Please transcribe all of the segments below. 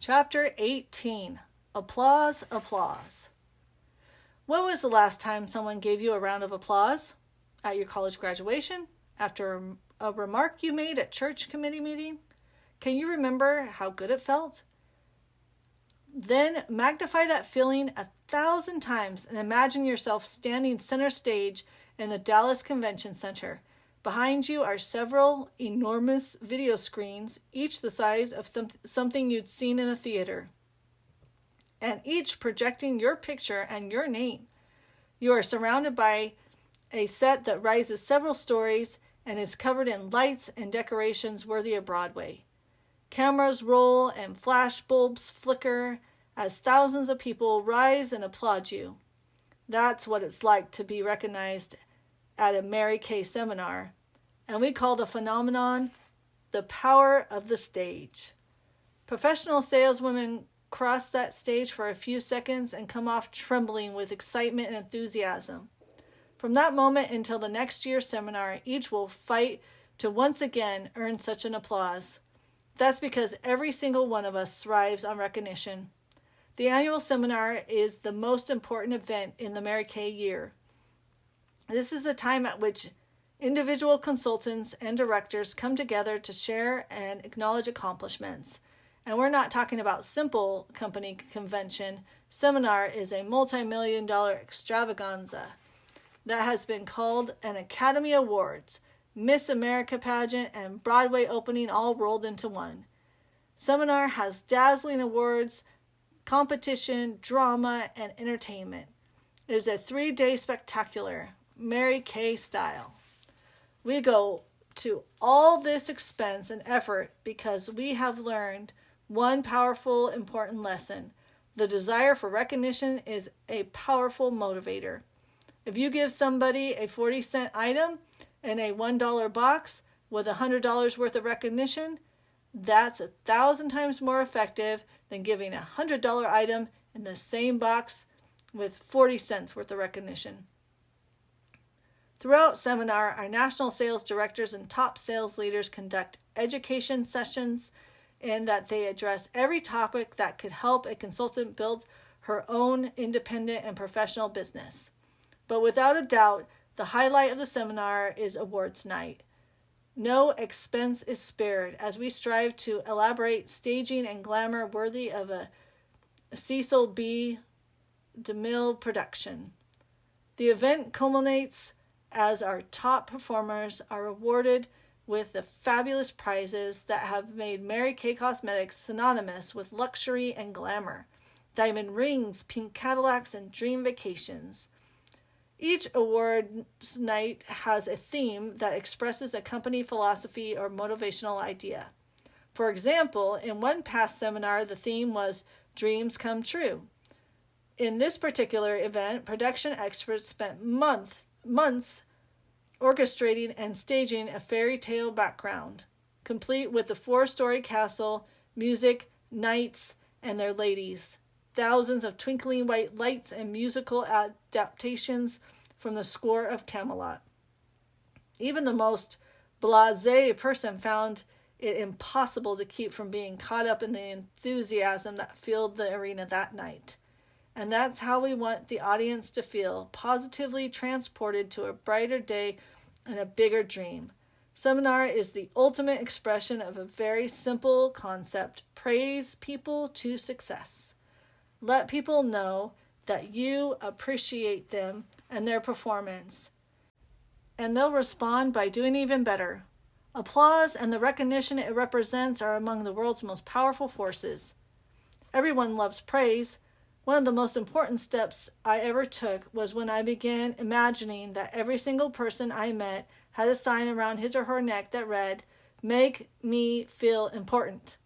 Chapter 18. Applause, Applause. When was the last time someone gave you a round of applause? At your college graduation? After a remark you made at church committee meeting? Can you remember how good it felt? Then magnify that feeling 1,000 times and imagine yourself standing center stage in the Dallas Convention Center. Behind you are several enormous video screens, each the size of something you'd seen in a theater, and each projecting your picture and your name. You are surrounded by a set that rises several stories and is covered in lights and decorations worthy of Broadway. Cameras roll and flash bulbs flicker as thousands of people rise and applaud you. That's what it's like to be recognized at a Mary Kay seminar, and we call the phenomenon the power of the stage. Professional saleswomen cross that stage for a few seconds and come off trembling with excitement and enthusiasm. From that moment until the next year's seminar, each will fight to once again earn such an applause. That's because every single one of us thrives on recognition. The annual seminar is the most important event in the Mary Kay year. This is the time at which individual consultants and directors come together to share and acknowledge accomplishments. And we're not talking about simple company convention. Seminar is a multi-million-dollar extravaganza that has been called an Academy Awards, Miss America pageant, and Broadway opening all rolled into one. Seminar has dazzling awards, competition, drama, and entertainment. It is a 3-day spectacular, Mary Kay style. We go to all this expense and effort because we have learned one powerful, important lesson. The desire for recognition is a powerful motivator. If you give somebody a 40-cent item in a $1 box with $100 worth of recognition, that's 1,000 times more effective than giving a $100 item in the same box with 40 cents worth of recognition. Throughout seminar, our national sales directors and top sales leaders conduct education sessions in that they address every topic that could help a consultant build her own independent and professional business. But without a doubt, the highlight of the seminar is awards night. No expense is spared as we strive to elaborate staging and glamour worthy of a Cecil B. DeMille production. The event culminates as our top performers are awarded with the fabulous prizes that have made Mary Kay Cosmetics synonymous with luxury and glamour. Diamond rings, pink Cadillacs, and dream vacations. Each awards night has a theme that expresses a company philosophy or motivational idea. For example, in one past seminar, the theme was Dreams Come True. In this particular event, production experts spent months orchestrating and staging a fairy tale background, complete with the 4-story castle, music, knights, and their ladies. Thousands of twinkling white lights and musical adaptations from the score of Camelot. Even the most blasé person found it impossible to keep from being caught up in the enthusiasm that filled the arena that night. And that's how we want the audience to feel, positively transported to a brighter day and a bigger dream. Seminar is the ultimate expression of a very simple concept: praise people to success. Let people know that you appreciate them and their performance, and they'll respond by doing even better. Applause and the recognition it represents are among the world's most powerful forces. Everyone loves praise. One of the most important steps I ever took was when I began imagining that every single person I met had a sign around his or her neck that read, "Make me feel important."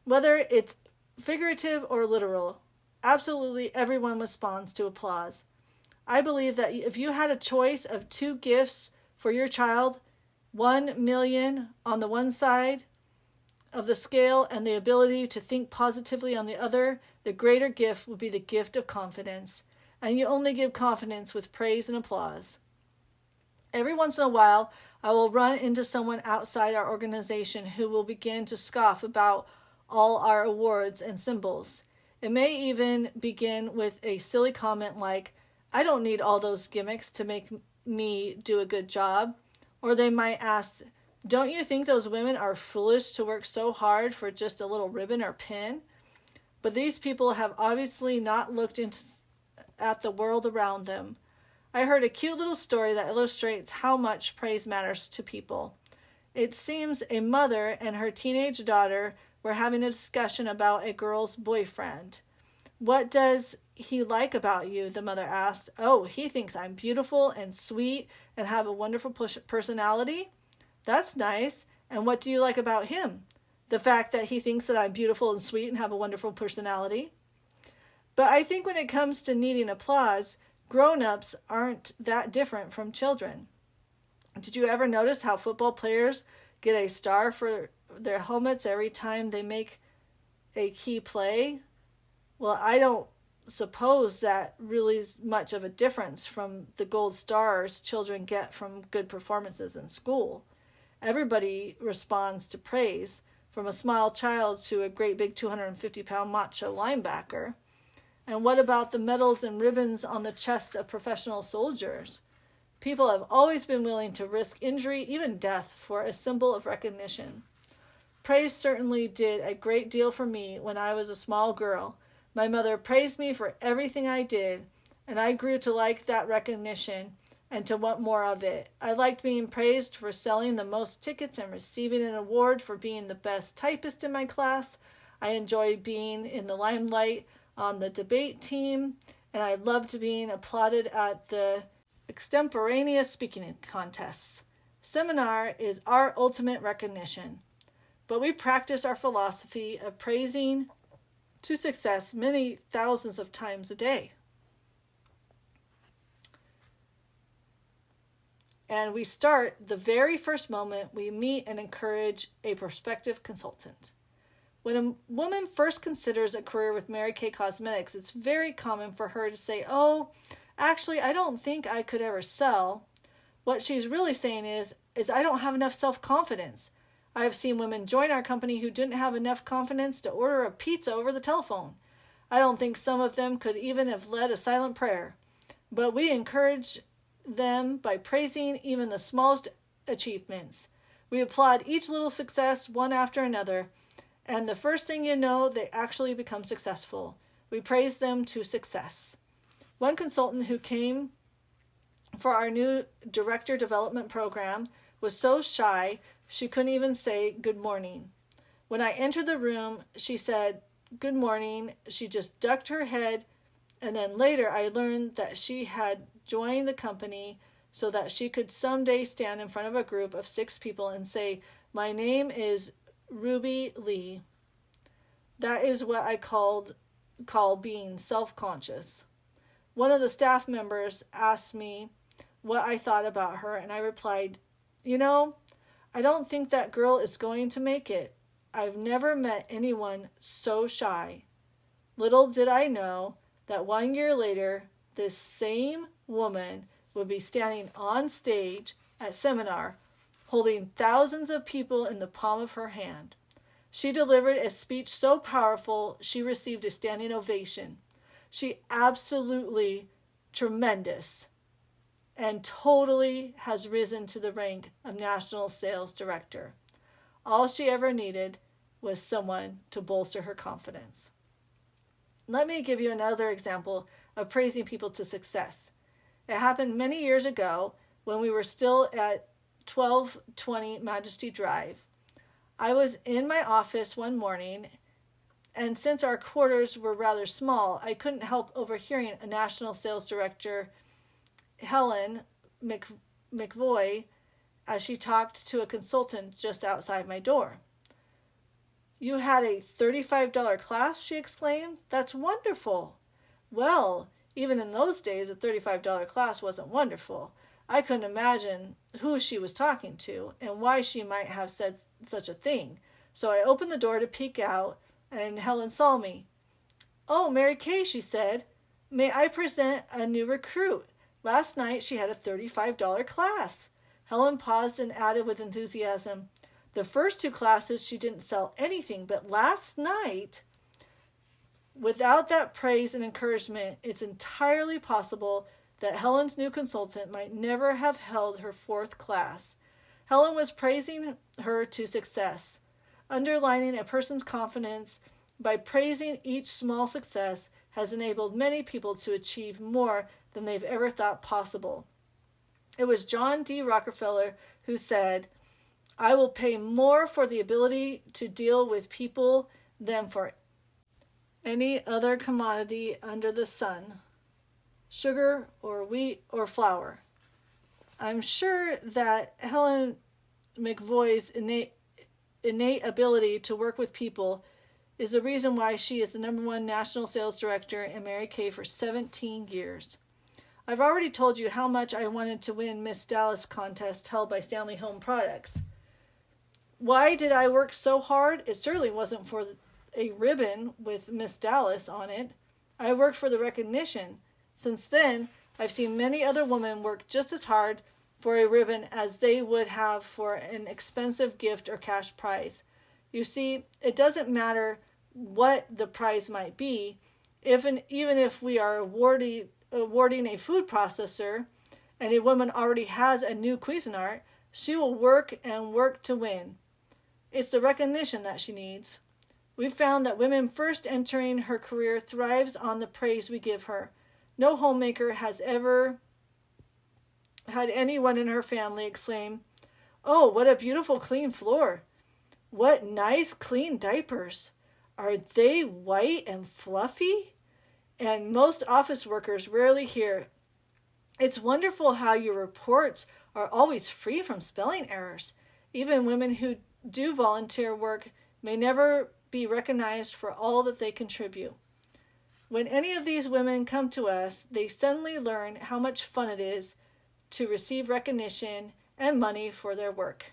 Whether it's figurative or literal, absolutely everyone responds to applause. I believe that if you had a choice of 2 gifts for your child, 1 million on the one side of the scale and the ability to think positively on the other, the greater gift would be the gift of confidence. And you only give confidence with praise and applause. Every once in a while, I will run into someone outside our organization who will begin to scoff about all our awards and symbols. It may even begin with a silly comment like, I don't need all those gimmicks to make me do a good job. Or they might ask, don't you think those women are foolish to work so hard for just a little ribbon or pin? But these people have obviously not looked at the world around them. I heard a cute little story that illustrates how much praise matters to people. It seems a mother and her teenage daughter were having a discussion about a girl's boyfriend. What does he like about you? The mother asked. Oh, he thinks I'm beautiful and sweet and have a wonderful personality. That's nice. And what do you like about him? The fact that he thinks that I'm beautiful and sweet and have a wonderful personality. But I think when it comes to needing applause, grown-ups aren't that different from children. Did you ever notice how football players get a star for their helmets every time they make a key play? Well, I don't suppose that really is much of a difference from the gold stars children get from good performances in school. Everybody responds to praise, from a small child to a great big 250-pound macho linebacker. And what about the medals and ribbons on the chest of professional soldiers? People have always been willing to risk injury, even death, for a symbol of recognition. Praise certainly did a great deal for me when I was a small girl. My mother praised me for everything I did, and I grew to like that recognition and to want more of it. I liked being praised for selling the most tickets and receiving an award for being the best typist in my class. I enjoyed being in the limelight on the debate team, and I loved being applauded at the extemporaneous speaking contests. Seminar is our ultimate recognition, but we practice our philosophy of praising to success many thousands of times a day. And we start the very first moment we meet and encourage a prospective consultant. When a woman first considers a career with Mary Kay Cosmetics, it's very common for her to say, oh, actually, I don't think I could ever sell. What she's really saying is I don't have enough self-confidence. I have seen women join our company who didn't have enough confidence to order a pizza over the telephone. I don't think some of them could even have led a silent prayer. But we encourage them by praising even the smallest achievements. We applaud each little success one after another, and the first thing you know, they actually become successful. We praise them to success. One consultant who came for our new director development program was so shy she couldn't even say good morning. When I entered the room, she said good morning. She just ducked her head, and then later I learned that she had joined the company so that she could someday stand in front of a group of 6 people and say, my name is Ruby Lee. That is what I call being self-conscious. One of the staff members asked me what I thought about her, and I replied, I don't think that girl is going to make it. I've never met anyone so shy. Little did I know that 1 year later, this same woman would be standing on stage at seminar, holding thousands of people in the palm of her hand. She delivered a speech so powerful, she received a standing ovation. She absolutely tremendous and totally has risen to the rank of National Sales Director. All she ever needed was someone to bolster her confidence. Let me give you another example of praising people to success. It happened many years ago when we were still at 1220 Majesty Drive. I was in my office one morning, and since our quarters were rather small, I couldn't help overhearing a National Sales Director, Helen McVoy, as she talked to a consultant just outside my door. You had a $35 class, she exclaimed. That's wonderful. Well, even in those days, a $35 class wasn't wonderful. I couldn't imagine who she was talking to and why she might have said such a thing. So I opened the door to peek out, and Helen saw me. Oh, Mary Kay, she said. May I present a new recruit? Last night she had a $35 class. Helen paused and added with enthusiasm, The first two classes, she didn't sell anything, but last night, without that praise and encouragement, it's entirely possible that Helen's new consultant might never have held her fourth class. Helen was praising her to success, underlining a person's confidence by praising each small success has enabled many people to achieve more than they've ever thought possible. It was John D. Rockefeller who said, "I will pay more for the ability to deal with people than for any other commodity under the sun, sugar or wheat or flour." I'm sure that Helen McVoy's innate ability to work with people is the reason why she is the #1 national sales director in Mary Kay for 17 years. I've already told you how much I wanted to win Miss Dallas contest held by Stanley Home Products. Why did I work so hard? It certainly wasn't for a ribbon with Miss Dallas on it. I worked for the recognition. Since then, I've seen many other women work just as hard for a ribbon as they would have for an expensive gift or cash prize. You see, it doesn't matter what the prize might be, even if we are awarding a food processor and a woman already has a new Cuisinart, she will work and work to win. It's the recognition that she needs. We've found that women first entering her career thrives on the praise we give her. No homemaker has ever had anyone in her family exclaim, "Oh, what a beautiful clean floor. What nice clean diapers. Are they white and fluffy?" And most office workers rarely hear, "It's wonderful how your reports are always free from spelling errors." Even women who do volunteer work may never be recognized for all that they contribute. When any of these women come to us, they suddenly learn how much fun it is to receive recognition and money for their work.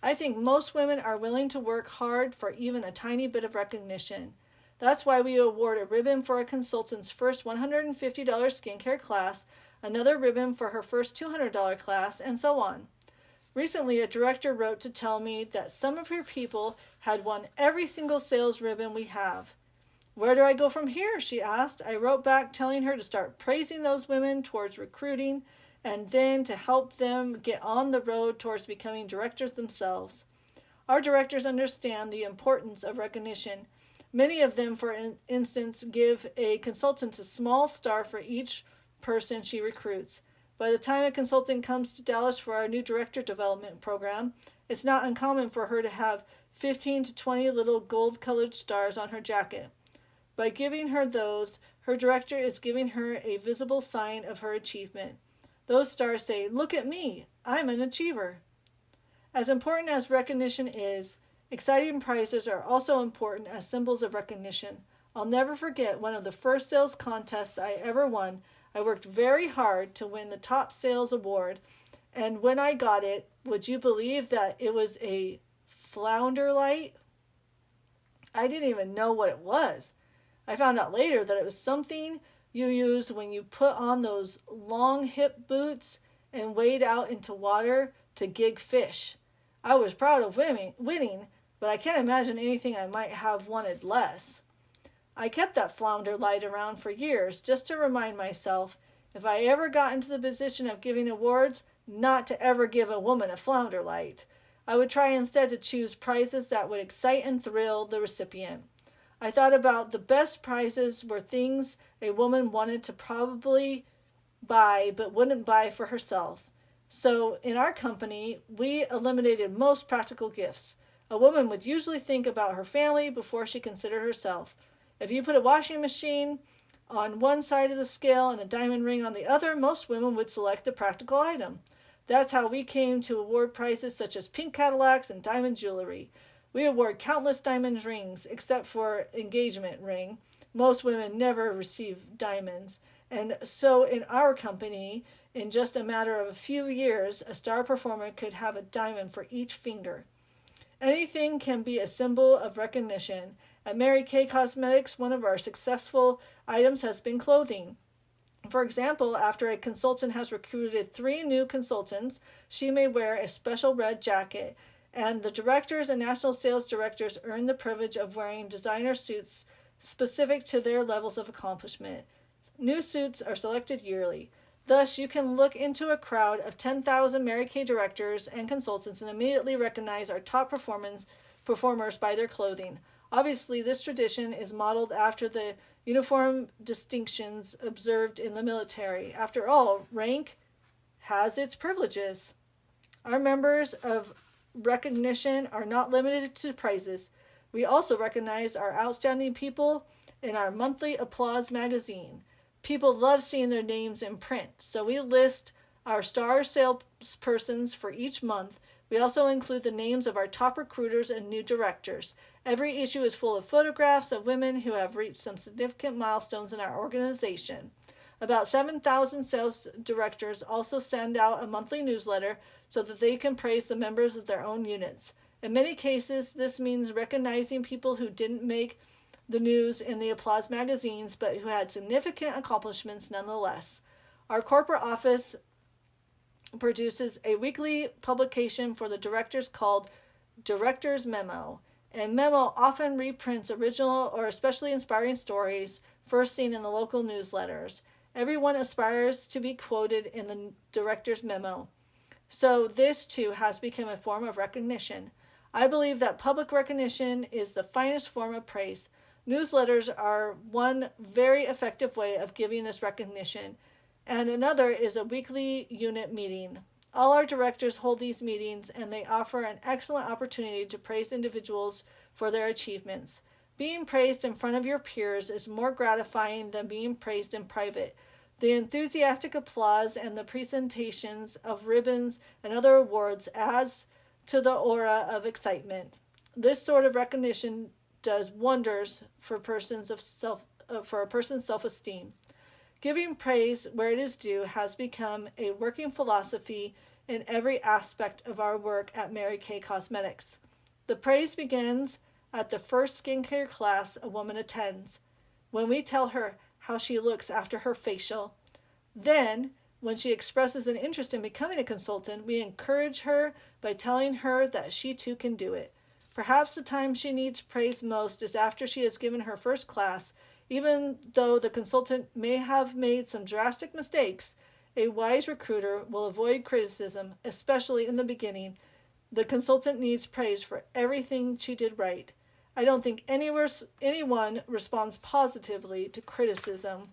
I think most women are willing to work hard for even a tiny bit of recognition. That's why we award a ribbon for a consultant's first $150 skincare class, another ribbon for her first $200 class, and so on. Recently, a director wrote to tell me that some of her people had won every single sales ribbon we have. "Where do I go from here?" she asked. I wrote back telling her to start praising those women towards recruiting and then to help them get on the road towards becoming directors themselves. Our directors understand the importance of recognition. Many of them, for instance, give a consultant a small star for each person she recruits. By the time a consultant comes to Dallas for our new director development program, it's not uncommon for her to have 15 to 20 little gold-colored stars on her jacket. By giving her those, her director is giving her a visible sign of her achievement. Those stars say, "Look at me, I'm an achiever." As important as recognition is, exciting prizes are also important as symbols of recognition. I'll never forget one of the first sales contests I ever won. I worked very hard to win the top sales award, and when I got it, would you believe that it was a flounder light? I didn't even know what it was. I found out later that it was something you use when you put on those long hip boots and wade out into water to gig fish. I was proud of winning, but I can't imagine anything I might have wanted less. I kept that flounder light around for years just to remind myself, if I ever got into the position of giving awards, not to ever give a woman a flounder light. I would try instead to choose prizes that would excite and thrill the recipient. I thought about the best prizes were things a woman wanted to probably buy but wouldn't buy for herself. So in our company, we eliminated most practical gifts. A woman would usually think about her family before she considered herself. If you put a washing machine on one side of the scale and a diamond ring on the other, most women would select the practical item. That's how we came to award prizes such as pink Cadillacs and diamond jewelry. We award countless diamond rings, except for engagement ring. Most women never receive diamonds. And so in our company, in just a matter of a few years, a star performer could have a diamond for each finger. Anything can be a symbol of recognition. At Mary Kay Cosmetics, one of our successful items has been clothing. For example, after a consultant has recruited 3 new consultants, she may wear a special red jacket and the directors and national sales directors earn the privilege of wearing designer suits specific to their levels of accomplishment. New suits are selected yearly. Thus, you can look into a crowd of 10,000 Mary Kay directors and consultants and immediately recognize our top performers by their clothing. Obviously, this tradition is modeled after the uniform distinctions observed in the military. After all, rank has its privileges. Our members of recognition are not limited to prizes. We also recognize our outstanding people in our monthly Applause magazine. People love seeing their names in print, so we list our star salespersons for each month. We also include the names of our top recruiters and new directors. Every issue is full of photographs of women who have reached some significant milestones in our organization. About 7,000 sales directors also send out a monthly newsletter so that they can praise the members of their own units. In many cases, this means recognizing people who didn't make the news in the Applause magazines, but who had significant accomplishments nonetheless. Our corporate office produces a weekly publication for the directors called Director's Memo. And Memo often reprints original or especially inspiring stories first seen in the local newsletters. Everyone aspires to be quoted in the Director's Memo. So this, too, has become a form of recognition. I believe that public recognition is the finest form of praise. Newsletters are one very effective way of giving this recognition, and another is a weekly unit meeting. All our directors hold these meetings, and they offer an excellent opportunity to praise individuals for their achievements. Being praised in front of your peers is more gratifying than being praised in private. The enthusiastic applause and the presentations of ribbons and other awards adds to the aura of excitement. This sort of recognition does wonders for a person's self-esteem. Giving praise where it is due has become a working philosophy in every aspect of our work at Mary Kay Cosmetics. The praise begins at the first skincare class a woman attends, when we tell her how she looks after her facial. Then, when she expresses an interest in becoming a consultant, we encourage her by telling her that she too can do it. Perhaps the time she needs praise most is after she has given her first class. Even though the consultant may have made some drastic mistakes, a wise recruiter will avoid criticism, especially in the beginning. The consultant needs praise for everything she did right. I don't think anyone responds positively to criticism.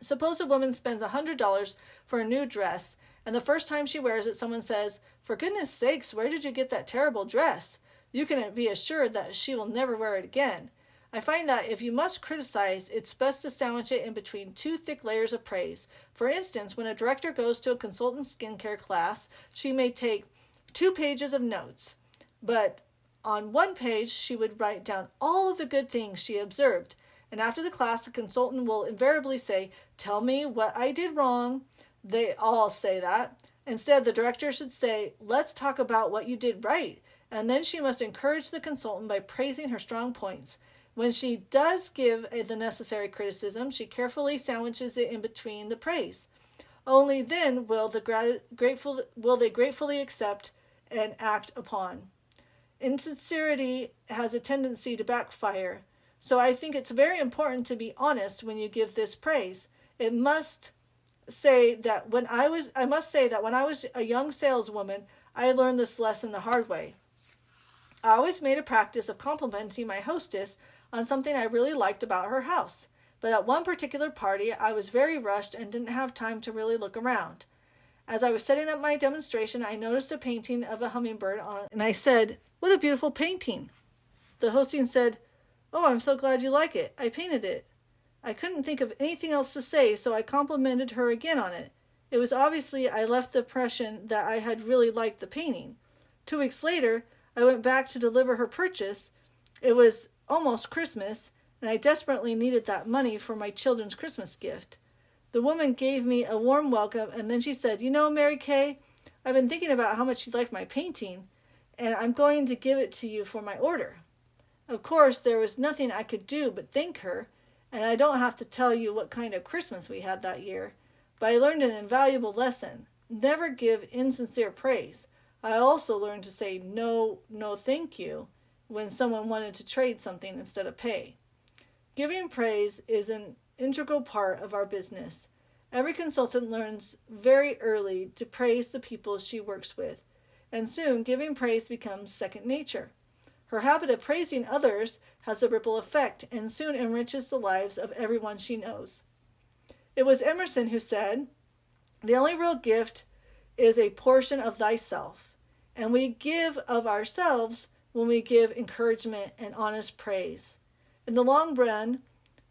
Suppose a woman spends $100 for a new dress, and the first time she wears it, someone says, "For goodness sakes, where did you get that terrible dress?" You can be assured that she will never wear it again. I find that if you must criticize, it's best to sandwich it in between two thick layers of praise. For instance, when a director goes to a consultant skincare class, she may take 2 pages of notes, but on one page she would write down all of the good things she observed. And after the class, the consultant will invariably say, "Tell me what I did wrong." They all say that. Instead, the director should say, "Let's talk about what you did right." And then she must encourage the consultant by praising her strong points. When she does give the necessary criticism, she carefully sandwiches it in between the praise. Only then will they gratefully accept and act upon. Insincerity has a tendency to backfire, so I think it's very important to be honest when you give this praise. I must say that when I was a young saleswoman, I learned this lesson the hard way. I always made a practice of complimenting my hostess on something I really liked about her house. But at one particular party, I was very rushed and didn't have time to really look around. As I was setting up my demonstration, I noticed a painting of a hummingbird on it, and I said, "What a beautiful painting." The hostess said, "Oh, I'm so glad you like it. I painted it." I couldn't think of anything else to say, so I complimented her again on it. It was obviously I left the impression that I had really liked the painting. 2 weeks later, I went back to deliver her purchase. It was almost Christmas, and I desperately needed that money for my children's Christmas gift. The woman gave me a warm welcome, and then she said, "You know, Mary Kay, I've been thinking about how much you liked my painting, and I'm going to give it to you for my order." Of course, there was nothing I could do but thank her, and I don't have to tell you what kind of Christmas we had that year. But I learned an invaluable lesson. Never give insincere praise. I also learned to say no, no, thank you when someone wanted to trade something instead of pay. Giving praise is an integral part of our business. Every consultant learns very early to praise the people she works with, and soon giving praise becomes second nature. Her habit of praising others has a ripple effect and soon enriches the lives of everyone she knows. It was Emerson who said, "The only real gift is a portion of thyself, and we give of ourselves when we give encouragement and honest praise. In the long run,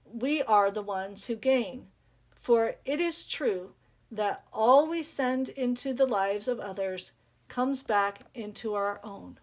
we are the ones who gain, for it is true that all we send into the lives of others comes back into our own."